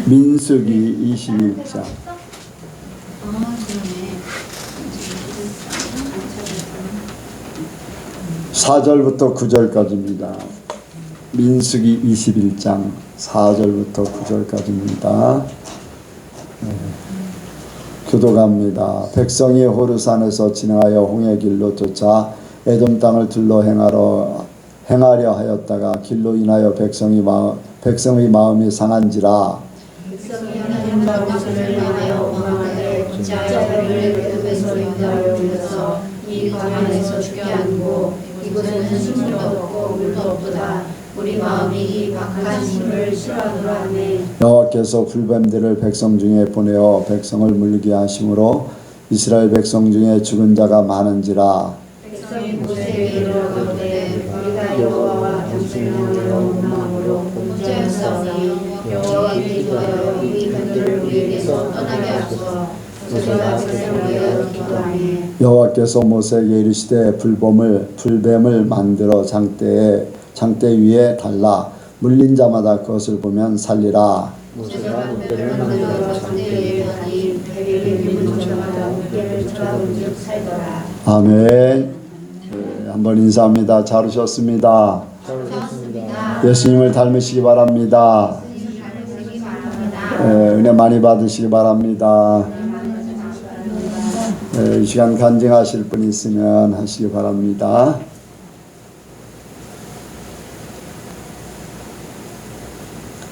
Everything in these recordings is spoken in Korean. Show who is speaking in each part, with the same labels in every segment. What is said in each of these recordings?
Speaker 1: 민수기 21장 4절부터 9절까지입니다. 민수기 21장 4절부터 9절까지입니다. 교도갑니다. 백성이 호르산에서 진행하여 홍해길로 쫓아 에돔 땅을 둘러 행하려 하였다가 길로 인하여 백성의 마음이 상한지라.
Speaker 2: 백성이 하나님과 모세를 향하여 원망하되 자녀를 애굽에서 인도하여 올려서 이 광야에서 죽게 하고 이곳에는 식물도 없고 물도 없도다. 우리 마음이 이 박한 식물을 싫어하노라 하네.
Speaker 1: 여호와께서 불뱀들을 백성 중에 보내어 백성을 물게 하심으로 이스라엘 백성 중에 죽은 자가 많은지라.
Speaker 2: 백성이 모세에게 이르러가되 우리가 여호와와 당신을 향하여 원망함으로 혼자였사오니 여호와가 기도하여 이 뱀들을 우리에게서 떠나게 하소서. 모세가 백성을 위하여 기도하니
Speaker 1: 여호와께서 모세에게 이르시되 불뱀을 만들어 장대 위에 달라 물린 자마다 그것을 보면 살리라.
Speaker 2: 모세가 물뱀을 만들어 장대 위에 달리 뱀이 물린 자마다 물뱀을 쳐다본 즉 살더라.
Speaker 1: 아멘. 네, 한번 인사합니다. 잘 오셨습니다. 예수님을 닮으시기 바랍니다. 은혜 많이 받으시기 바랍니다. 이 시간 간증하실 분 있으면 하시기 바랍니다.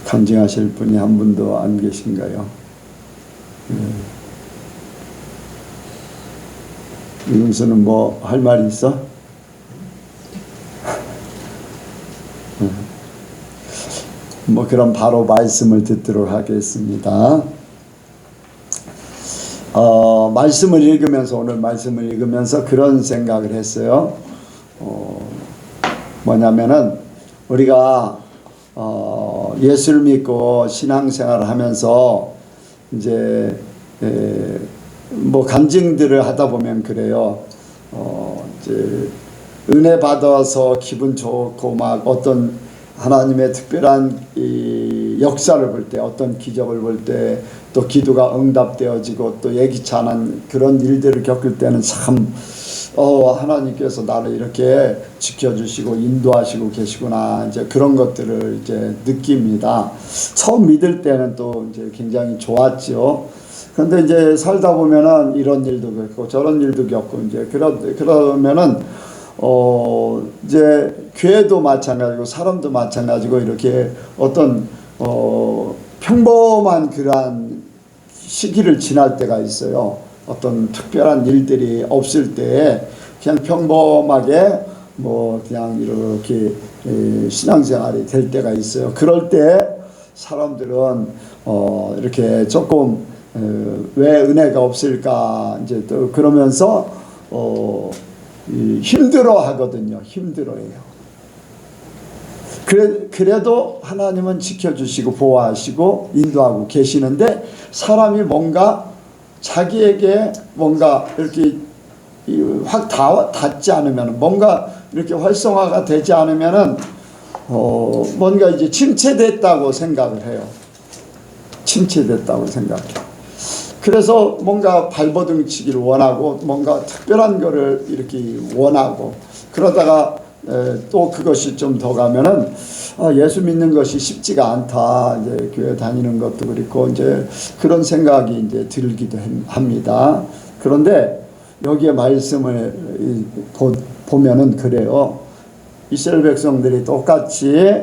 Speaker 1: 간증하실 분이 한 분도 안 계신가요? 이금수는 뭐 할 말이 있어? 뭐 그럼 바로 말씀을 듣도록 하겠습니다. 오늘 말씀을 읽으면서 그런 생각을 했어요. 뭐냐면은 우리가 예수를 믿고 신앙생활을 하면서 이제 뭐 간증들을 하다 보면 그래요. 이제 은혜 받아서 기분 좋고 막 어떤 하나님의 특별한 이 역사를 볼 때, 어떤 기적을 볼 때, 또 기도가 응답되어지고 또 예기치 않은 그런 일들을 겪을 때는 참 하나님께서 나를 이렇게 지켜주시고 인도하시고 계시구나, 이제 그런 것들을 이제 느낍니다. 처음 믿을 때는 또 이제 굉장히 좋았죠. 그런데 이제 살다 보면은 이런 일도 겪고 저런 일도 겪고 이제 그러면은 이제 교회도 마찬가지고 사람도 마찬가지고 이렇게 어떤 평범한 그러한 시기를 지날 때가 있어요. 어떤 특별한 일들이 없을 때 그냥 평범하게 뭐 그냥 이렇게 신앙생활이 될 때가 있어요. 그럴 때 사람들은 이렇게 조금 왜 은혜가 없을까 이제 또 그러면서 힘들어 하거든요. 힘들어해요. 그래도 하나님은 지켜주시고 보호하시고 인도하고 계시는데 사람이 뭔가 자기에게 뭔가 이렇게 확 닿지 않으면, 뭔가 이렇게 활성화가 되지 않으면은 뭔가 이제 침체됐다고 생각을 해요. 침체됐다고 생각해요. 그래서 뭔가 발버둥치기를 원하고 뭔가 특별한 거를 이렇게 원하고 그러다가 또 그것이 좀 더 가면은 예수 믿는 것이 쉽지가 않다. 이제 교회 다니는 것도 그렇고 이제 그런 생각이 이제 들기도 합니다. 그런데 여기에 말씀을 보면은 그래요. 이스라엘 백성들이 똑같이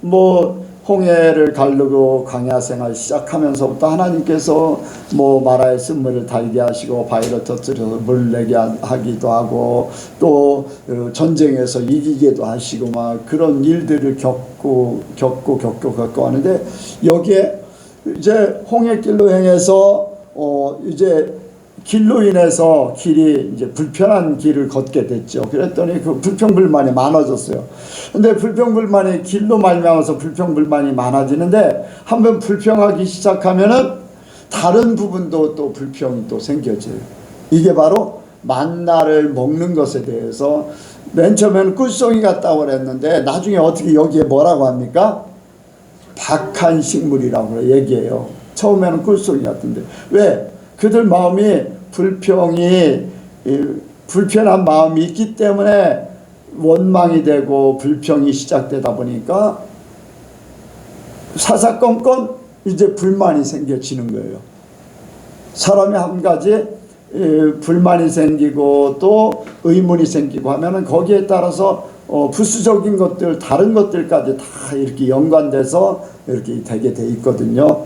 Speaker 1: 뭐 홍해를 가르고 광야 생활 시작하면서부터 하나님께서 뭐 마라의 쓴물을 달게 하시고 바위를 터뜨려서 물 내게 하기도 하고 또 전쟁에서 이기게도 하시고 막 그런 일들을 겪고 하는데 여기에 이제 홍해길로 행해서 이제 길로 인해서 길이 이제 불편한 길을 걷게 됐죠. 그랬더니 그 불평불만이 많아졌어요. 근데 불평불만이 길로 말미암아서 불평불만이 많아지는데 한번 불평하기 시작하면은 다른 부분도 또 불평이 또 생겨져요. 이게 바로 만나를 먹는 것에 대해서 맨 처음에는 꿀송이 같다고 그랬는데 나중에 어떻게 여기에 뭐라고 합니까? 박한 식물이라고 얘기해요. 처음에는 꿀송이 같은데 왜? 그들 마음이 불편한 마음이 있기 때문에 원망이 되고 불평이 시작되다 보니까 사사건건 이제 불만이 생겨지는 거예요. 사람이 한 가지 불만이 생기고 또 의문이 생기고 하면은 거기에 따라서 부수적인 것들, 다른 것들까지 다 이렇게 연관돼서 이렇게 되게 돼 있거든요.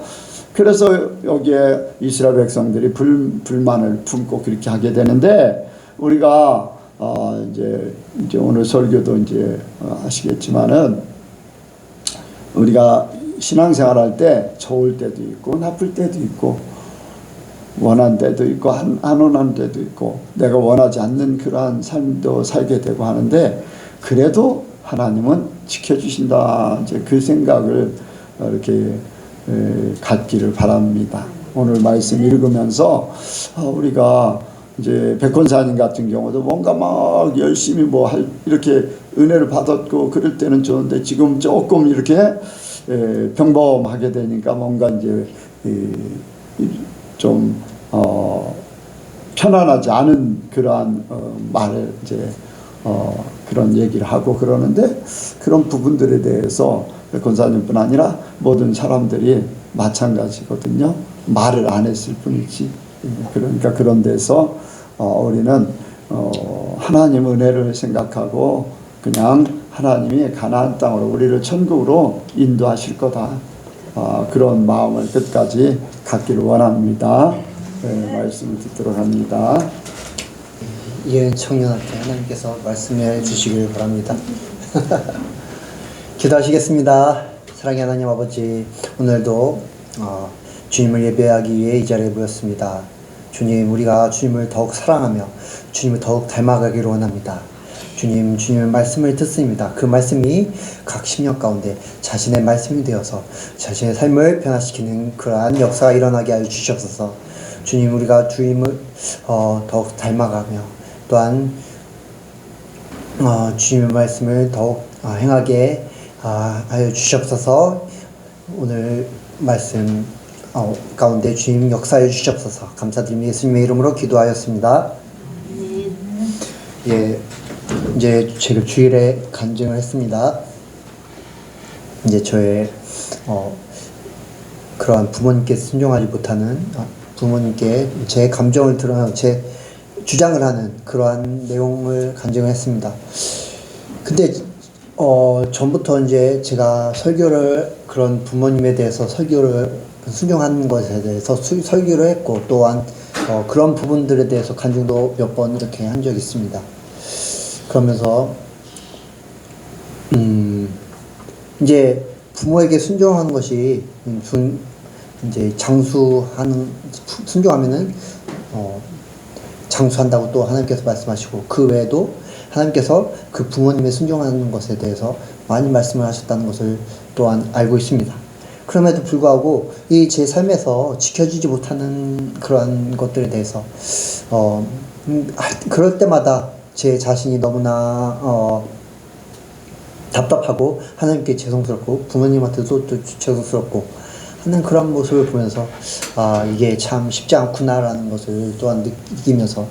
Speaker 1: 그래서 여기에 이스라엘 백성들이 불만을 품고 그렇게 하게 되는데, 우리가 이제 오늘 설교도 이제 하시겠지만은, 우리가 신앙생활 할 때 좋을 때도 있고 나쁠 때도 있고 원한 때도 있고 안 원한 때도 있고 내가 원하지 않는 그러한 삶도 살게 되고 하는데, 그래도 하나님은 지켜주신다, 이제 그 생각을 이렇게 갖기를 바랍니다. 오늘 말씀 읽으면서 우리가 이제 백권사님 같은 경우도 뭔가 막 열심히 이렇게 은혜를 받았고 그럴 때는 좋은데, 지금 조금 이렇게 평범하게 되니까 뭔가 이제 좀 편안하지 않은 그러한 말을 이제 그런 얘기를 하고 그러는데, 그런 부분들에 대해서 권사님뿐 아니라 모든 사람들이 마찬가지거든요. 말을 안 했을 뿐이지. 그러니까 그런 데서 우리는 하나님 은혜를 생각하고 그냥 하나님이 가나안 땅으로 우리를 천국으로 인도하실 거다, 그런 마음을 끝까지 갖기를 원합니다. 말씀을 듣도록 합니다.
Speaker 3: 이은 청년한테 하나님께서 말씀해 주시길 바랍니다. 기도하시겠습니다. 사랑의 하나님 아버지, 오늘도 주님을 예배하기 위해 이 자리에 모였습니다. 주님, 우리가 주님을 더욱 사랑하며 주님을 더욱 닮아가기를 원합니다. 주님, 주님의 말씀을 듣습니다. 그 말씀이 각 심령 가운데 자신의 말씀이 되어서 자신의 삶을 변화시키는 그러한 역사가 일어나게 하여 주시옵소서. 주님, 우리가 주님을 더욱 닮아가며 또한 주님의 말씀을 더욱 행하게 하여 주시옵소서. 오늘 말씀 가운데 주님 역사해 주시옵소서. 감사드립니다. 예수님의 이름으로 기도하였습니다. 예, 이제 제가 주일에 간증을 했습니다. 이제 저의 그러한 부모님께 순종하지 못하는, 부모님께 제 감정을 제 주장을 하는 그러한 내용을 간증을 했습니다. 근데 전부터 이제 제가 설교를, 그런 부모님에 대해서 설교를 순종하는 것에 대해서 설교를 했고, 또한 그런 부분들에 대해서 간증도 몇 번 이렇게 한 적이 있습니다. 그러면서 이제 부모에게 순종하는 것이 이제 순종하면은 장수한다고 또 하나님께서 말씀하시고, 그 외에도 하나님께서 그 부모님의 순종하는 것에 대해서 많이 말씀을 하셨다는 것을 또한 알고 있습니다. 그럼에도 불구하고 이 제 삶에서 지켜지지 못하는 그러한 것들에 대해서 그럴 때마다 제 자신이 너무나 답답하고 하나님께 죄송스럽고 부모님한테도 또 죄송스럽고 하는 그런 모습을 보면서 이게 참 쉽지 않구나라는 것을 또한 느끼면서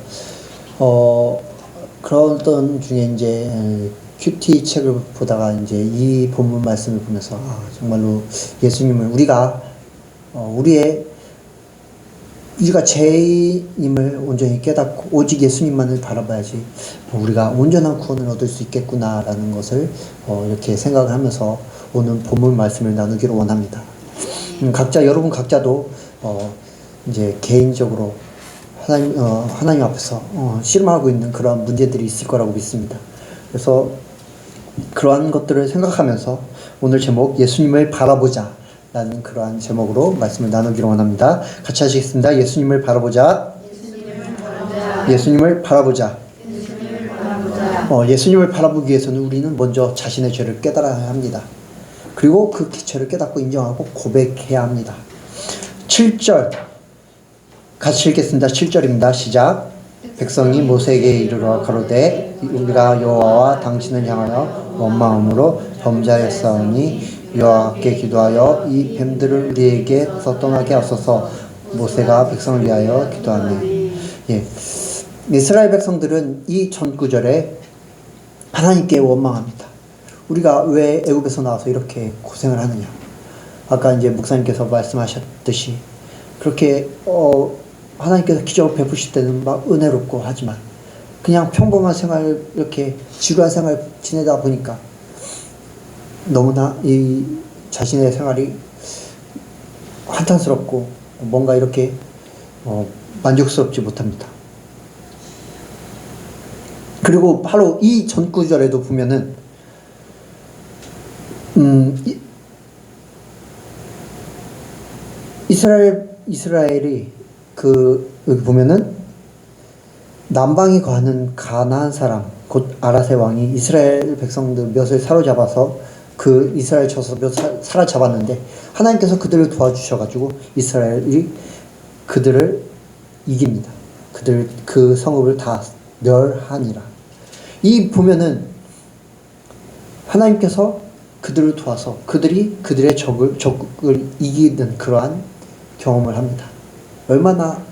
Speaker 3: 그러던 중에 이제 큐티 책을 보다가 이제 이 본문 말씀을 보면서 정말로 예수님을 우리가 죄인임을 온전히 깨닫고 오직 예수님만을 바라봐야지 우리가 온전한 구원을 얻을 수 있겠구나라는 것을 이렇게 생각을 하면서 오늘 본문 말씀을 나누기를 원합니다. 여러분 각자도 이제 개인적으로 하나님 앞에서 씨름하고 있는 그러한 문제들이 있을 거라고 믿습니다. 그래서 그러한 것들을 생각하면서 오늘 제목 예수님을 바라보자 라는 그러한 제목으로 말씀을 나누기를 원합니다. 같이 하시겠습니다. 예수님을 바라보자. 예수님을 바라보자. 예수님을 바라보기 위해서는 우리는 먼저 자신의 죄를 깨달아야 합니다. 그리고 그 죄를 깨닫고 인정하고 고백해야 합니다. 7절 같이 읽겠습니다. 7절입니다. 시작. 백성이 모세에게 이르러 가로되 우리가 여호와와 당신을 향하여 온 마음으로 범죄하였사오니 여호와께 기도하여 이 뱀들을 우리에게서 떠나게 하소서. 모세가 백성을 위하여 기도하네. 예. 이스라엘 백성들은 이 전 구절에 하나님께 원망합니다. 우리가 왜 애굽에서 나와서 이렇게 고생을 하느냐. 아까 이제 목사님께서 말씀하셨듯이 그렇게 하나님께서 기적을 베푸실 때는 막 은혜롭고 하지만 그냥 평범한 생활, 이렇게 지루한 생활 지내다 보니까 너무나 이 자신의 생활이 한탄스럽고 뭔가 이렇게 만족스럽지 못합니다. 그리고 바로 이 전 구절에도 보면은 이스라엘이 여기 보면은 남방에 거하는 가나안 사람 곧 아라세 왕이 이스라엘 백성들 몇을 사로잡아서 그 이스라엘 쳐서 몇 사로잡았는데 하나님께서 그들을 도와주셔가지고 이스라엘이 그들을 이깁니다. 그 성읍을 다 멸하니라. 이 보면은 하나님께서 그들을 도와서 그들이 그들의 적을 이기는 그러한 경험을 합니다. 얼마나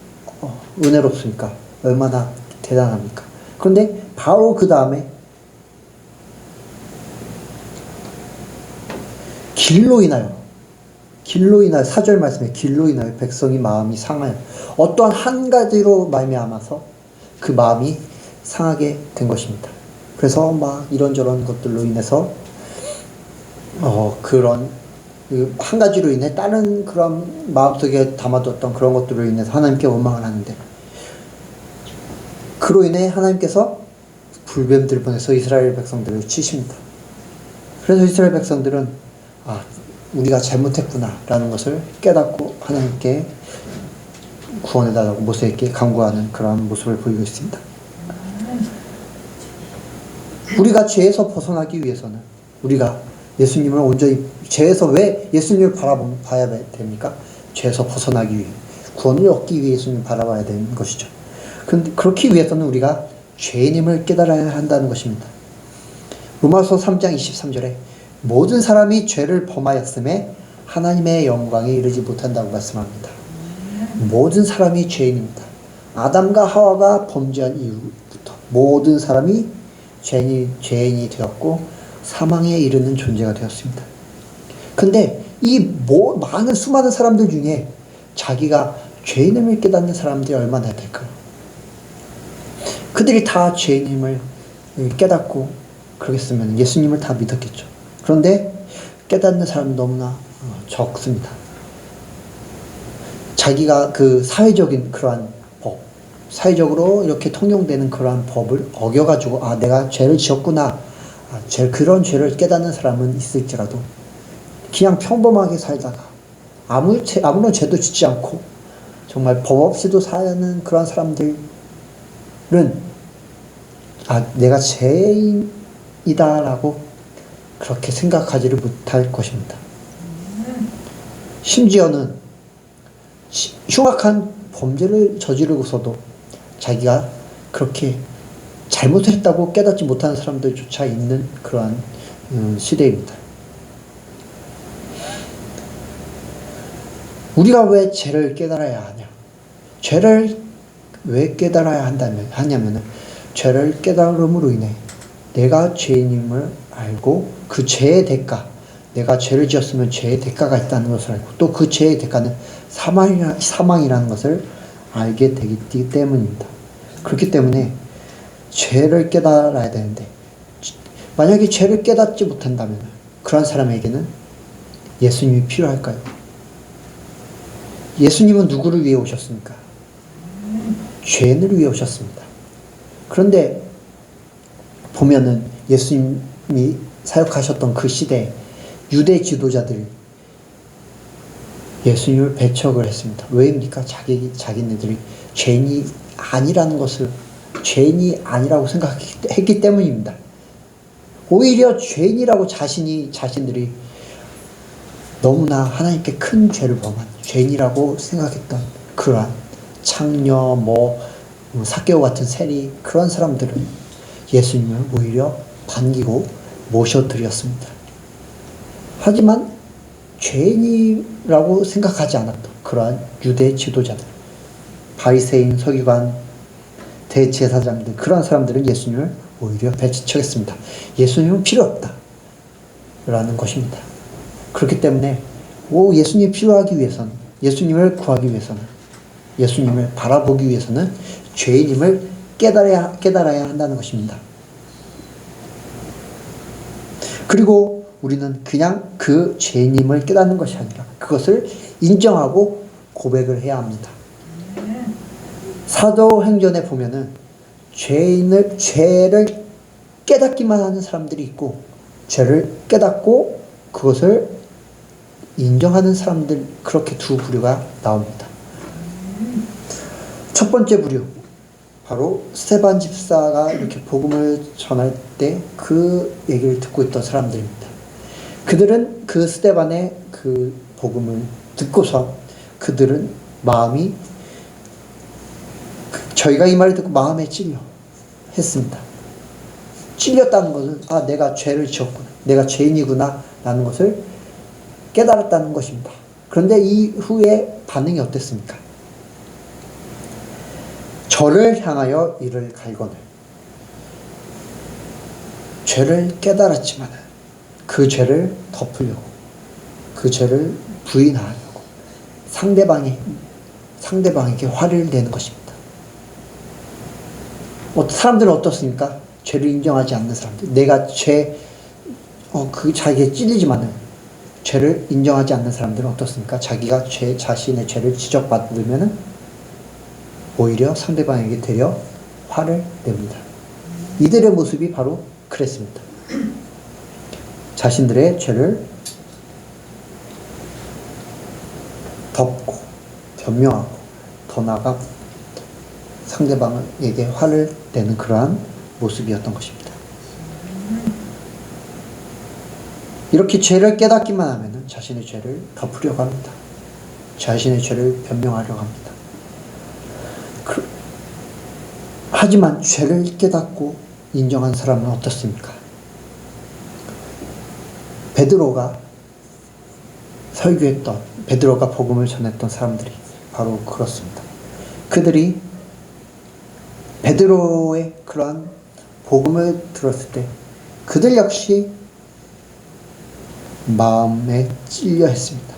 Speaker 3: 은혜롭습니까? 얼마나 대단합니까? 그런데 바로 그 다음에 길로 인하여 4절 말씀에 길로 인하여 백성이 마음이 상하여 어떠한 한 가지로 말미암아서 그 마음이 상하게 된 것입니다. 그래서 막 이런저런 것들로 인해서 그런 한 가지로 인해 다른 그런 마음속에 담아뒀던 그런 것들로 인해서 하나님께 원망을 하는데 그로 인해 하나님께서 불뱀들을 보내서 이스라엘 백성들을 치십니다. 그래서 이스라엘 백성들은 우리가 잘못했구나 라는 것을 깨닫고 하나님께 구원해달라고 모세에게 간구하는 그러한 모습을 보이고 있습니다. 우리가 죄에서 벗어나기 위해서는 우리가 예수님을 온전히 죄에서 왜 예수님을 바라봐야 됩니까? 죄에서 벗어나기 위해 구원을 얻기 위해 예수님을 바라봐야 되는 것이죠. 그런데 그렇기 위해서는 우리가 죄인임을 깨달아야 한다는 것입니다. 로마서 3장 23절에 모든 사람이 죄를 범하였음에 하나님의 영광에 이르지 못한다고 말씀합니다. 모든 사람이 죄인입니다. 아담과 하와가 범죄한 이후부터 모든 사람이 죄인이 되었고 사망에 이르는 존재가 되었습니다. 근데 이 많은 수많은 사람들 중에 자기가 죄인임을 깨닫는 사람들이 얼마나 될까요? 그들이 다 죄인임을 깨닫고 그러겠으면 예수님을 다 믿었겠죠. 그런데 깨닫는 사람은 너무나 적습니다. 자기가 그 사회적인 그러한 법, 사회적으로 이렇게 통용되는 그러한 법을 어겨가지고 내가 죄를 지었구나, 그런 죄를 깨닫는 사람은 있을지라도 그냥 평범하게 살다가 아무런 죄도 짓지 않고 정말 법 없이도 사는 그런 사람들은 내가 죄인이다라고 그렇게 생각하지를 못할 것입니다. 심지어는 흉악한 범죄를 저지르고서도 자기가 그렇게 잘못했다고 깨닫지 못하는 사람들조차 있는 그러한 시대입니다. 우리가 왜 죄를 깨달아야 하냐? 죄를 왜 깨달아야 하냐면은 죄를 깨달음으로 인해 내가 죄인임을 알고 그 죄의 대가, 내가 죄를 지었으면 죄의 대가가 있다는 것을 알고 또 그 죄의 대가는 사망이라는 것을 알게 되기 때문입니다. 그렇기 때문에 죄를 깨달아야 되는데 만약에 죄를 깨닫지 못한다면 그런 사람에게는 예수님이 필요할까요? 예수님은 누구를 위해 오셨습니까? 죄인을 위해 오셨습니다. 그런데 보면은 예수님이 사역하셨던 그 시대에 유대 지도자들이 예수님을 배척을 했습니다. 왜입니까? 자기네들이 죄인이 아니라는 것을 죄인이 아니라고 생각했기 때문입니다. 오히려 죄인이라고 자신들이 너무나 하나님께 큰 죄를 범한 죄인이라고 생각했던 그러한 창녀, 삭개오 같은 세리 그런 사람들은 예수님을 오히려 반기고 모셔드렸습니다. 하지만 죄인이라고 생각하지 않았던 그러한 유대 지도자들, 바리새인, 서기관, 대제사장들, 그런 사람들은 예수님을 오히려 배척했습니다. 예수님은 필요 없다 라는 것입니다. 그렇기 때문에 예수님이 필요하기 위해서는, 예수님을 구하기 위해서는, 예수님을 바라보기 위해서는 죄인임을 깨달아야 한다는 것입니다. 그리고 우리는 그냥 그 죄인임을 깨닫는 것이 아니라 그것을 인정하고 고백을 해야 합니다. 사도행전에 보면은 죄를 깨닫기만 하는 사람들이 있고, 죄를 깨닫고 그것을 인정하는 사람들, 그렇게 두 부류가 나옵니다. 첫 번째 부류, 바로 스데반 집사가 이렇게 복음을 전할 때 그 얘기를 듣고 있던 사람들입니다. 그들은 그 스데반의 그 복음을 듣고서 그들은 마음이, 저희가 이 말을 듣고 마음에 찔려 했습니다. 찔렸다는 것은 내가 죄를 지었구나, 내가 죄인이구나 라는 것을 깨달았다는 것입니다. 그런데 이후에 반응이 어땠습니까? 저를 향하여 이를 갈거늘, 죄를 깨달았지만 그 죄를 덮으려고, 그 죄를 부인하려고 상대방에게 화를 내는 것입니다. 사람들은 어떻습니까? 죄를 인정하지 않는 사람들, 내가 자기에 찔리지만은 죄를 인정하지 않는 사람들은 어떻습니까? 자기가 자신의 죄를 지적받으면은 오히려 상대방에게 되려 화를 냅니다. 이들의 모습이 바로 그랬습니다. 자신들의 죄를 덮고 변명하고 더 나아가 상대방에게 화를 내는 그러한 모습이었던 것입니다. 이렇게 죄를 깨닫기만 하면 자신의 죄를 덮으려고 합니다. 자신의 죄를 변명하려고 합니다. 하지만 죄를 깨닫고 인정한 사람은 어떻습니까? 베드로가 설교했던, 베드로가 복음을 전했던 사람들이 바로 그렇습니다. 그들이 베드로의 그러한 복음을 들었을 때 그들 역시 마음에 찔려 했습니다.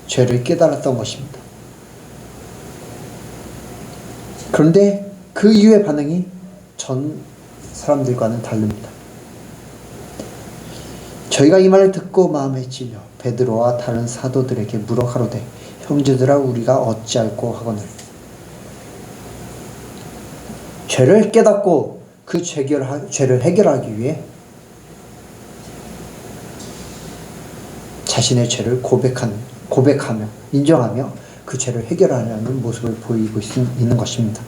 Speaker 3: 죄를 깨달았던 것입니다. 그런데 그 이후의 반응이 전 사람들과는 다릅니다. 저희가 이 말을 듣고 마음에 찔려 베드로와 다른 사도들에게 물어 가로되 형제들아 우리가 어찌할꼬 하거늘. 죄를 깨닫고 그 죄를 해결하기 위해 자신의 죄를 고백하며 인정하며 그 죄를 해결하려는 모습을 보이고 있는 것입니다.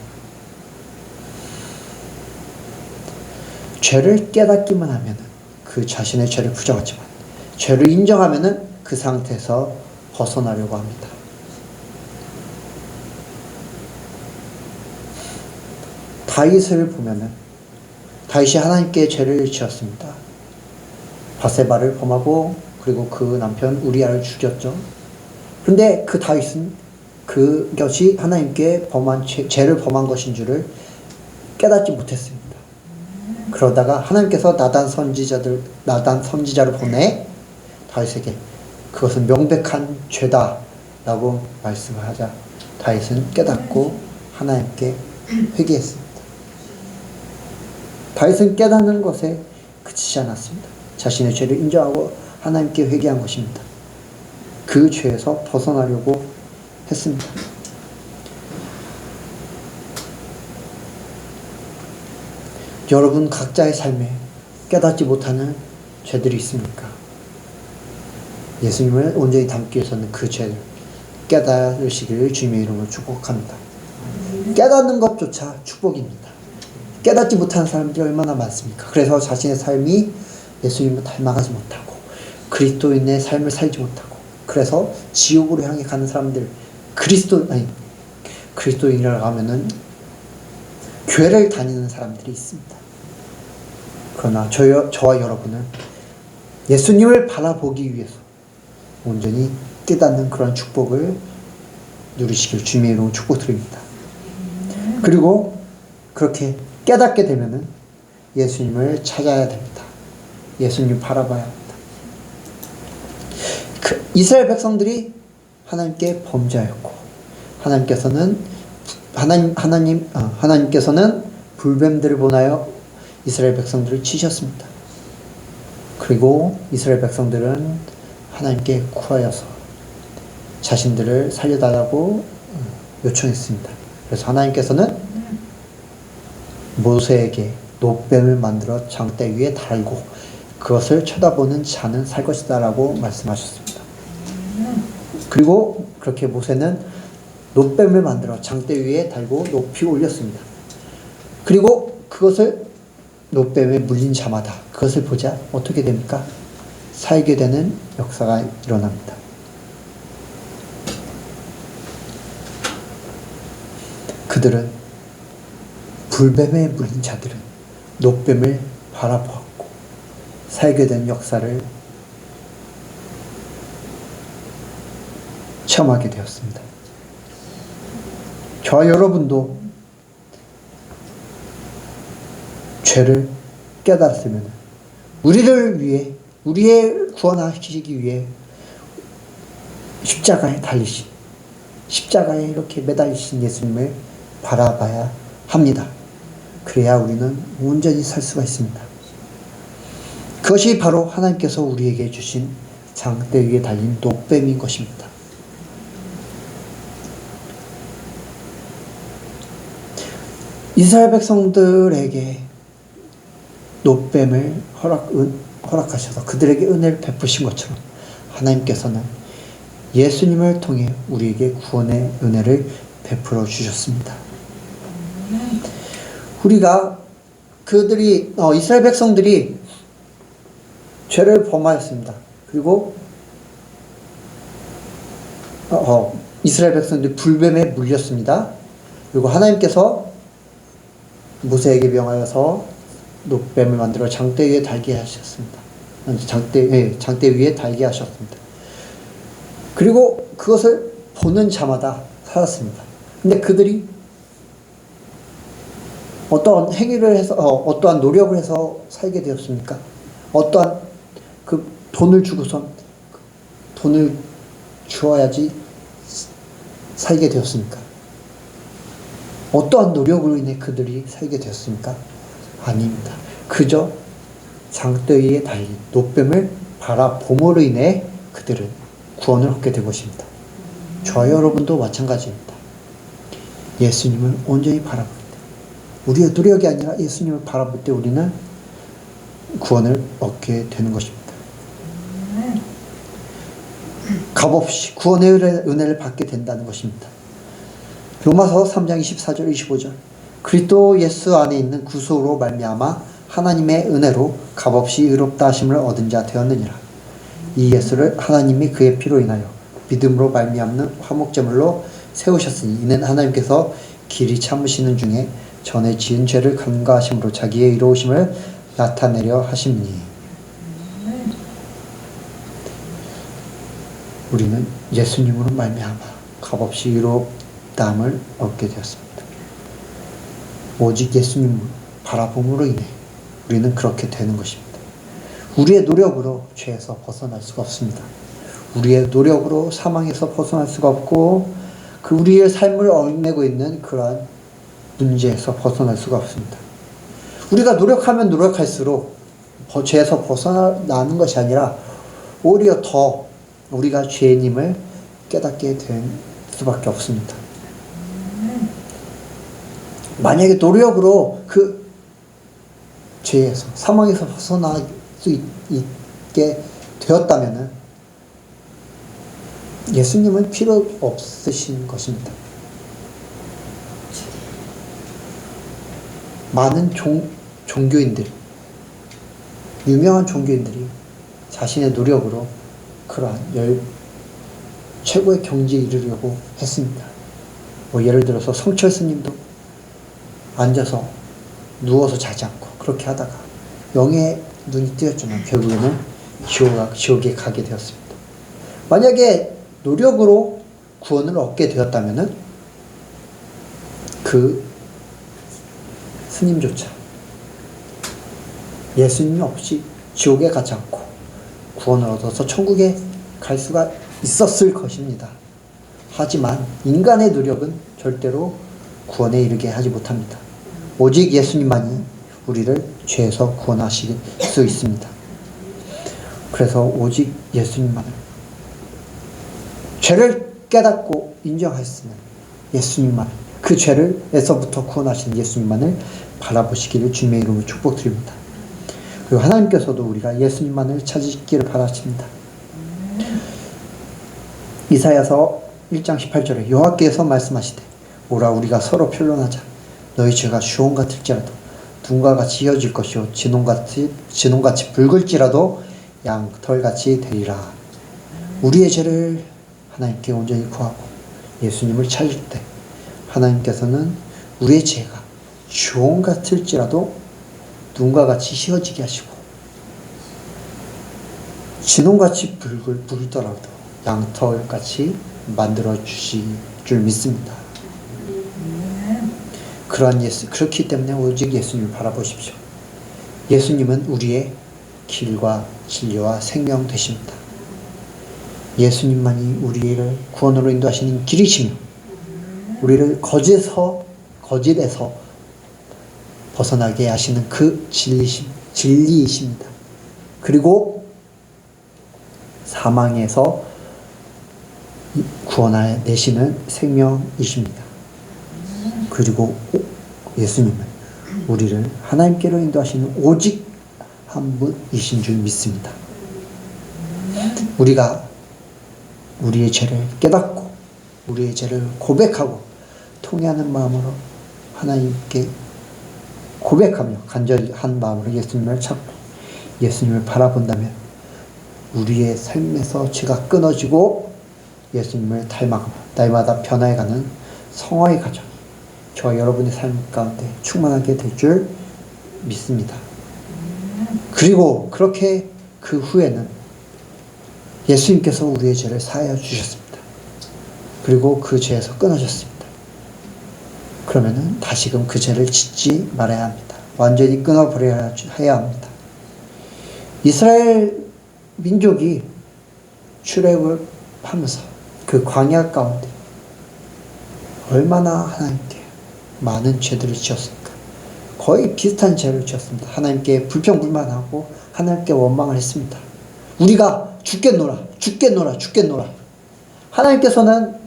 Speaker 3: 죄를 깨닫기만 하면 그 자신의 죄를 부정하지만 죄를 인정하면 그 상태에서 벗어나려고 합니다. 다윗을 보면은 다윗이 하나님께 죄를 지었습니다. 바세바를 범하고 그리고 그 남편 우리아를 죽였죠. 그런데 그 다윗은 그것이 하나님께 죄를 범한 것인 줄을 깨닫지 못했습니다. 그러다가 하나님께서 나단 선지자를 보내 다윗에게 그것은 명백한 죄다 라고 말씀을 하자 다윗은 깨닫고 하나님께 회개했습니다. 다윗은 깨닫는 것에 그치지 않았습니다. 자신의 죄를 인정하고 하나님께 회개한 것입니다. 그 죄에서 벗어나려고 했습니다. 여러분 각자의 삶에 깨닫지 못하는 죄들이 있습니까? 예수님을 온전히 닮기 위해서는 그 죄를 깨달으시기를 주님의 이름으로 축복합니다. 깨닫는 것조차 축복입니다. 깨닫지 못하는 사람들이 얼마나 많습니까? 그래서 자신의 삶이 예수님을 닮아가지 못하고 그리스도인의 삶을 살지 못하고 그래서 지옥으로 향해 가는 사람들, 그리스도인이라고 하면은 교회를 다니는 사람들이 있습니다. 그러나 저와 여러분은 예수님을 바라보기 위해서 온전히 깨닫는 그런 축복을 누리시길 주님의 이름으로 축복드립니다. 그리고 그렇게 깨닫게 되면은 예수님을 찾아야 됩니다. 예수님 바라봐야 합니다. 이스라엘 백성들이 하나님께 범죄하였고 하나님께서는 불뱀들을 보내어 이스라엘 백성들을 치셨습니다. 그리고 이스라엘 백성들은 하나님께 구하여서 자신들을 살려달라고 요청했습니다. 그래서 하나님께서는 모세에게 놋뱀을 만들어 장대 위에 달고 그것을 쳐다보는 자는 살 것이다 라고 말씀하셨습니다. 그리고 그렇게 모세는 놋뱀을 만들어 장대 위에 달고 높이 올렸습니다. 그리고 그것을 놋뱀에 물린 자마다 그것을 보자 어떻게 됩니까? 살게 되는 역사가 일어납니다. 그들은 불뱀에 물린 자들은 놋뱀을 바라보았고 살게 된 역사를 체험하게 되었습니다. 저와 여러분도 죄를 깨달았으면 우리를 위해 우리의 구원하시기 위해 십자가에 달리신 십자가에 이렇게 매달리신 예수님을 바라봐야 합니다. 그래야 우리는 온전히 살 수가 있습니다. 그것이 바로 하나님께서 우리에게 주신 장대 위에 달린 놋뱀인 것입니다. 이스라엘 백성들에게 놋뱀을 허락하셔서 그들에게 은혜를 베푸신 것처럼 하나님께서는 예수님을 통해 우리에게 구원의 은혜를 베풀어 주셨습니다. 우리가 이스라엘 백성들이 죄를 범하였습니다. 그리고 이스라엘 백성들이 불뱀에 물렸습니다. 그리고 하나님께서 모세에게 명하여서 놋뱀을 만들어 장대 위에 달게 하셨습니다. 장대 위에 달게 하셨습니다. 그리고 그것을 보는 자마다 살았습니다. 근데 그들이 어떠한 행위를 해서, 어떠한 노력을 해서 살게 되었습니까? 어떠한 그 돈을 주고선 돈을 주어야지 살게 되었습니까? 어떠한 노력으로 인해 그들이 살게 되었습니까? 아닙니다. 그저 장대 위에 달린 놋뱀을 바라봄으로 인해 그들은 구원을 얻게 된 것입니다. 저와 여러분도 마찬가지입니다. 예수님을 온전히 바라볼 때, 우리의 노력이 아니라 예수님을 바라볼 때 우리는 구원을 얻게 되는 것입니다. 값없이 구원의 은혜를 받게 된다는 것입니다. 로마서 3장 24절 25절 그리스도 예수 안에 있는 구속으로 말미암아 하나님의 은혜로 값없이 의롭다 하심을 얻은 자 되었느니라. 이 예수를 하나님이 그의 피로 인하여 믿음으로 말미암는 화목제물로 세우셨으니 이는 하나님께서 길이 참으시는 중에 전에 지은 죄를 간과하심으로 자기의 의로우심을 나타내려 하심이니. 우리는 예수님으로 말미암아 값없이 의롭다함을 얻게 되었습니다. 오직 예수님을 바라봄으로 인해 우리는 그렇게 되는 것입니다. 우리의 노력으로 죄에서 벗어날 수가 없습니다. 우리의 노력으로 사망에서 벗어날 수가 없고 우리의 삶을 얽매고 있는 그러한 문제에서 벗어날 수가 없습니다. 우리가 노력하면 노력할수록 죄에서 벗어나는 것이 아니라 오히려 더 우리가 죄인임을 깨닫게 될 수밖에 없습니다. 만약에 노력으로 그 죄에서 사망에서 벗어날 수 있게 되었다면 예수님은 필요 없으신 것입니다. 많은 종교인들, 유명한 종교인들이 자신의 노력으로 그러한 최고의 경지에 이르려고 했습니다. 예를 들어서 성철 스님도 앉아서 누워서 자지 않고 그렇게 하다가 영의 눈이 뜨였지만 결국에는 지옥에 가게 되었습니다. 만약에 노력으로 구원을 얻게 되었다면은 그 스님조차 예수님 없이 지옥에 가지 않고 구원을 얻어서 천국에 갈 수가 있었을 것입니다. 하지만 인간의 노력은 절대로 구원에 이르게 하지 못합니다. 오직 예수님만이 우리를 죄에서 구원하실 수 있습니다. 그래서 오직 예수님만을, 죄를 깨닫고 인정하였으면 예수님만, 그 죄를에서부터 구원하신 예수님만을 바라보시기를 주님의 이름으로 축복드립니다. 그리고 하나님께서도 우리가 예수님만을 찾으시기를 바라십니다. 이사야서 1장 18절에 여호와께서 말씀하시되 오라 우리가 서로 변론하자. 너희 죄가 수온 같을지라도 둥과 같이 이어질 것이요 진홍같이 붉을지라도 양털같이 되리라. 우리의 죄를 하나님께 온전히 구하고 예수님을 찾을 때 하나님께서는 우리의 죄가 수온 같을지라도 눈과 같이 휘어지게 하시고 진홍같이 붉더라도 양털같이 만들어 주실 줄 믿습니다. 그렇기 때문에 오직 예수님을 바라보십시오. 예수님은 우리의 길과 진리와 생명 되십니다. 예수님만이 우리를 구원으로 인도하시는 길이시며 우리를 거짓에서 벗어나게 하시는 그 진리이십니다. 그리고 사망에서 구원해내시는 생명이십니다. 그리고 예수님은 우리를 하나님께로 인도하시는 오직 한 분이신 줄 믿습니다. 우리가 우리의 죄를 깨닫고 우리의 죄를 고백하고 통회하는 마음으로 하나님께 고백하며 간절히 한 마음으로 예수님을 찾고 예수님을 바라본다면 우리의 삶에서 죄가 끊어지고 예수님을 닮아가며 날마다 변화해가는 성화의 과정이 저와 여러분의 삶 가운데 충만하게 될 줄 믿습니다. 그리고 그렇게 그 후에는 예수님께서 우리의 죄를 사하여 주셨습니다. 그리고 그 죄에서 끊어졌습니다. 그러면은 다시금 그 죄를 짓지 말아야 합니다. 완전히 끊어버려야 해야 합니다. 이스라엘 민족이 출애굽을 하면서 그 광야 가운데 얼마나 하나님께 많은 죄들을 지었습니까? 거의 비슷한 죄를 지었습니다. 하나님께 불평불만하고 하나님께 원망을 했습니다. 우리가 죽겠노라. 하나님께서는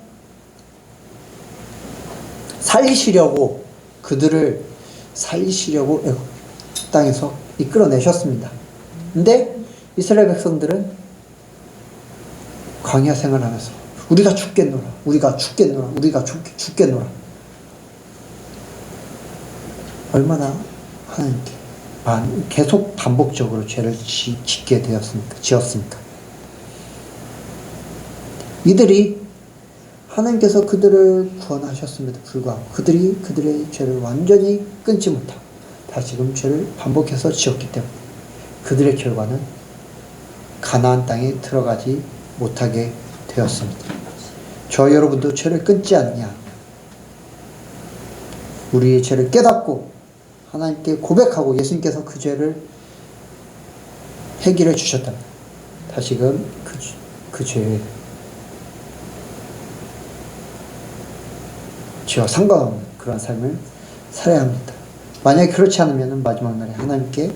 Speaker 3: 그들을 살리시려고 애굽 땅에서 이끌어내셨습니다. 근데 이스라엘 백성들은 광야 생활하면서 우리가 죽겠노라. 얼마나 하나님께 계속 반복적으로 죄를 지었습니까? 이들이 하나님께서 그들을 구원하셨음에도 불구하고 그들이 그들의 죄를 완전히 끊지 못하고 다시금 죄를 반복해서 지었기 때문에 그들의 결과는 가나안 땅에 들어가지 못하게 되었습니다. 저와 여러분도 죄를 끊지 않냐? 우리의 죄를 깨닫고 하나님께 고백하고 예수님께서 그 죄를 해결해 주셨다면 다시금 그 죄와 상관없는 그런 삶을 살아야 합니다. 만약에 그렇지 않으면 마지막 날에 하나님께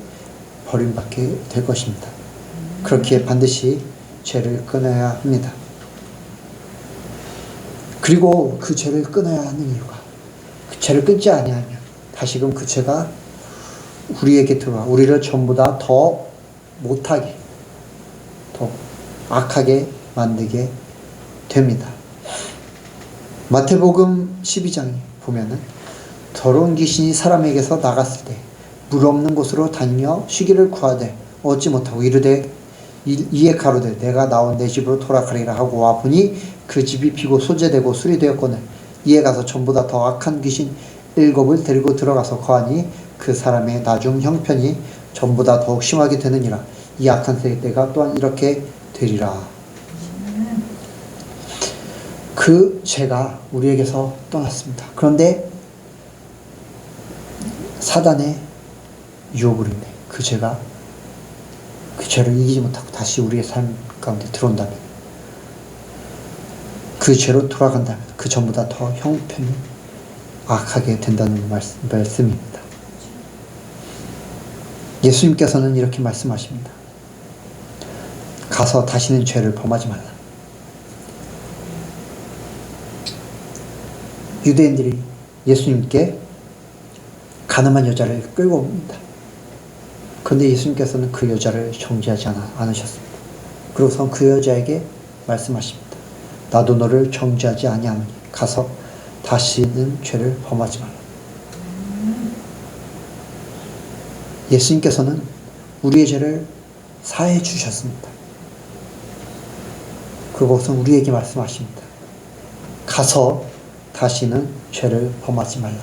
Speaker 3: 버림받게 될 것입니다. 그렇기에 반드시 죄를 끊어야 합니다. 그리고 그 죄를 끊어야 하는 이유가 그 죄를 끊지 아니하면 다시금 그 죄가 우리에게 들어와 우리를 전보다 더 못하게 더 악하게 만들게 됩니다. 마태복음 12장에 보면은 더러운 귀신이 사람에게서 나갔을 때 물 없는 곳으로 다니며 쉬기를 구하되 얻지 못하고 이르되 이에 가로되 내가 나온 내 집으로 돌아가리라 하고 와보니 그 집이 비고 소재되고 수리되었거늘 이에 가서 전보다 더 악한 귀신 7을 데리고 들어가서 거하니 그 사람의 나중 형편이 전보다 더욱 심하게 되느니라. 이 악한 세대가 또한 이렇게 되리라. 그 죄가 우리에게서 떠났습니다. 그런데 사단의 유혹으로 인해 그 죄가 그 죄를 이기지 못하고 다시 우리의 삶 가운데 들어온다면, 그 죄로 돌아간다면 그 전보다 더 형편이 악하게 된다는 말씀입니다. 예수님께서는 이렇게 말씀하십니다. 가서 다시는 죄를 범하지 말라. 유대인들이 예수님께 가늠한 여자를 끌고 옵니다. 그런데 예수님께서는 그 여자를 정죄하지 않으셨습니다. 그러고서 그 여자에게 말씀하십니다. 나도 너를 정죄하지 아니하노니 가서 다시는 죄를 범하지 말라. 예수님께서는 우리의 죄를 사해 주셨습니다. 그러고서 우리에게 말씀하십니다. 가서 다시는 죄를 범하지 말라.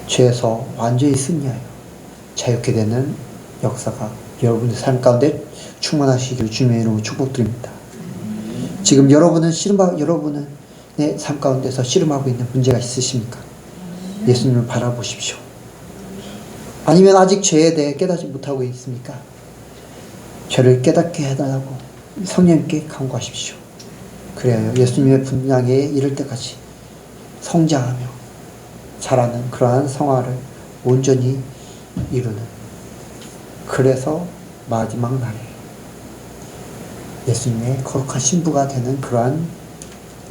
Speaker 3: 죄에서 완전히 승리하여 자유케 되는 역사가 여러분의 삶 가운데 충만하시기를 주님의 이름으로 축복드립니다. 지금 여러분의 삶 가운데서 씨름하고 있는 문제가 있으십니까? 예수님을 바라보십시오. 아니면 아직 죄에 대해 깨닫지 못하고 있습니까? 죄를 깨닫게 해달라고 성령님께 간구하십시오. 그래야 예수님의 분량에 이를 때까지 성장하며 자라는 그러한 성화를 온전히 이루는, 그래서 마지막 날에 예수님의 거룩한 신부가 되는 그러한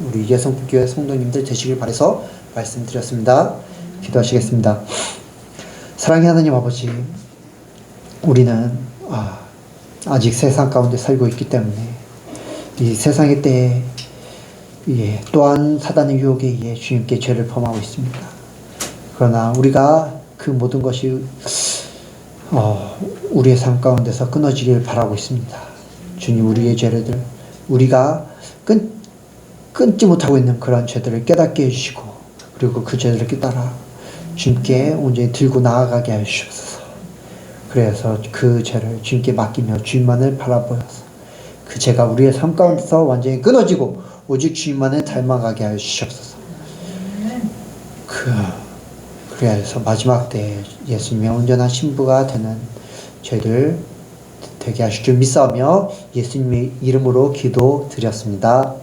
Speaker 3: 우리 예성교회 성도님들 되시길 바라서 말씀드렸습니다. 기도하시겠습니다. 사랑의 하나님 아버지, 우리는 아직 세상 가운데 살고 있기 때문에 이 세상의 때에 또한 사단의 유혹에 의해 주님께 죄를 범하고 있습니다. 그러나 우리가 그 모든 것이 우리의 삶 가운데서 끊어지길 바라고 있습니다. 주님, 우리의 죄를 우리가 끊지 못하고 있는 그런 죄들을 깨닫게 해주시고, 그리고 그 죄들을 깨달아 주님께 온전히 들고 나아가게 하시옵소서. 그래서 그 죄를 주님께 맡기며 주님만을 바라보여서 그 죄가 우리의 삶 가운데서 완전히 끊어지고 오직 주님만을 닮아가게 하시옵소서. 그래서 마지막 때에 예수님의 온전한 신부가 되는 저희들 되게 하실 줄 믿사오며 예수님의 이름으로 기도드렸습니다.